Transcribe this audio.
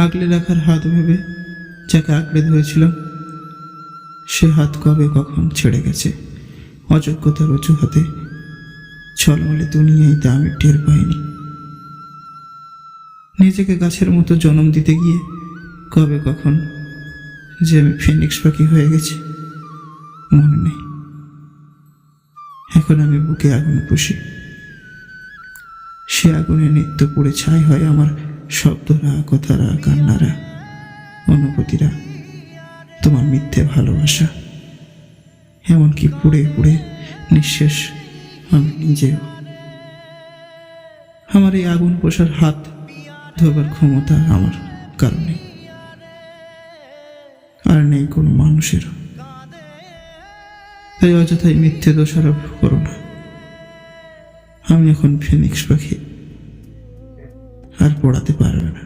আগলে রাখার হাত ভেবে যাকে আঁকড়ে ধরেছিলাম, সে হাত কবে কখন ছেড়ে গেছে অযোগ্যতার অজুহাতে। ছলমলে দুনিয়ায় তা আমি টের পাইনি। নিজেকে গাছের মতো জন্ম দিতে গিয়ে কবে কখন যে আমি ফিনিক্স পাখি হয়ে গেছি মনে নেই। এখন আমি বুকে আগুন পুষি, সে আগুনে নিত্য পুড়ে ছাই হয় আমার শব্দরা, কথারা, কান্নারা, অনুভূতিরা, তোমার মিথ্যে ভালোবাসা, এমনকি পুড়ে পুড়ে নিঃশেষ আমি নিজেও। আমার এই আগুন পোষার হাত ধোবার ক্ষমতা আমার কারণে, আর নেই কোনো মানুষেরও। তাই অযথাই মিথ্যে দোষারোপ করো না। আমি এখন ফিনিক্স পাখি, আর পড়াতে পারবে না।